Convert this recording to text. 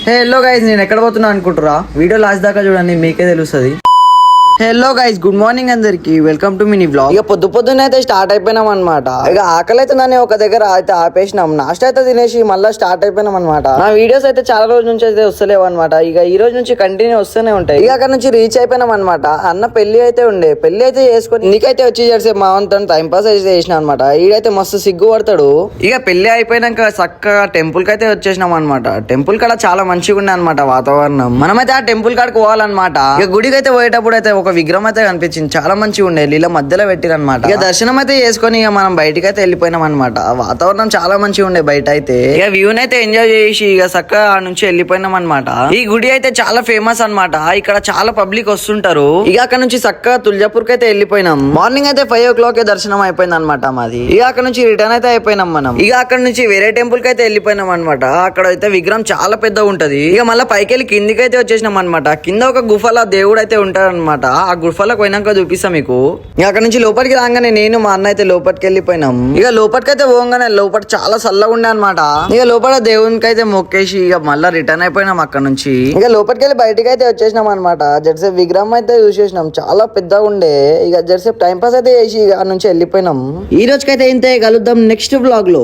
Hello guys, నేను ఎక్కడ పోతున్నా అనుకుంటురా? వీడియో లాస్ట్ దాకా చూడండి, మీకే తెలుస్తుంది. హలో గైస్, గుడ్ మార్నింగ్ అందరికి. Welcome to mini vlog. ఇక పొద్దున్నే అయితే స్టార్ట్ అయిపోయినాం అనమాట. ఇక ఆకలి అయితే నన్ను ఒక దగ్గర అయితే ఆపేసినాం. నాస్ట్ అయితే తినేసి మళ్ళీ స్టార్ట్ అయిపోయినాం అనమాట. నా వీడియోస్ అయితే చాలా రోజుల నుంచి అయితే వస్తలేవు అనమాట. ఇక ఈ రోజు నుంచి కంటిన్యూ వస్తూనే ఉంటాయి. ఇక అక్కడ నుంచి రీచ్ అయిపోయినాం అనమాట. అన్న పెళ్లి అయితే ఉండే, పెళ్లి అయితే చేసుకొని నీకైతే వచ్చి చేసే మా అంతా టైం పాస్ అయితే చేసిన అనమాట. ఈడైతే మస్తు సిగ్గు పడతాడు. ఇక పెళ్లి అయిపోయినాక చక్కగా టెంపుల్ కి అయితే వచ్చేసినాం అనమాట. టెంపుల్ కాడ చాలా మంచిగా ఉండే అనమాట వాతావరణం. మనమైతే ఆ టెంపుల్ కాడికి పోవాలన్నమాట. ఇక గుడికి అయితే పోయేటప్పుడు అయితే ఒక విగ్రహం అయితే కనిపించింది, చాలా మంచిగా ఉండే. నీళ్ళ మధ్యలో పెట్టిరనమాట. ఇక దర్శనం అయితే చేసుకొని ఇక మనం బయటకి అయితే వెళ్ళిపోయినాం అనమాట. వాతావరణం చాలా మంచిగా ఉండే బయట అయితే. ఇక వ్యూని అయితే ఎంజాయ్ చేసి ఇక చక్కగా ఆ నుంచి వెళ్ళిపోయినాం అనమాట. ఈ గుడి అయితే చాలా ఫేమస్ అనమాట. ఇక్కడ చాలా పబ్లిక్ వస్తుంటారు. ఇక అక్కడ నుంచి చక్కగా తుల్జాపూర్ కి అయితే వెళ్ళిపోయినాం. మార్నింగ్ అయితే 5 o'clock దర్శనం అయిపోయింది అనమాట మాది. ఇక అక్కడ నుంచి రిటర్న్ అయితే అయిపోయినాం మనం. ఇక అక్కడ నుంచి వేరే టెంపుల్ కి అయితే వెళ్ళిపోయినాం అనమాట. అక్కడ అయితే విగ్రహం చాలా పెద్దగా ఉంటది. ఇక మళ్ళీ పైకి వెళ్ళి కిందికి అయితే వచ్చేసినాం అనమాట. కింద ఒక గుఫల దేవుడు అయితే ఉంటాడు అనమాట. ఆ గుఫలకు పోయినాక చూపిస్తా మీకు. ఇక అక్కడ నుంచి లోపలికి రాగానే నేను మా అన్న అయితే లోపలికి వెళ్ళిపోయినాం. ఇక లోపలికి అయితే పోగానే లోపల చాలా చల్లగా ఉండే అనమాట. ఇక లోపల దేవునికి అయితే మొక్కేసి ఇక మళ్ళీ రిటర్న్ అయిపోయినాం అక్కడ నుంచి. ఇక లోపలికి వెళ్ళి బయటకి అయితే వచ్చేసినాం అనమాట. జెర్సేపు విగ్రహం అయితే చూసేసినాం, చాలా పెద్దగా ఉండే. ఇక జెర్సేపు టైం పాస్ అయితే చేసి ఇక నుంచి వెళ్ళిపోయినాం. ఈ రోజుకైతే ఇంతే, కలుద్దాం నెక్స్ట్ వ్లాగ్ లో.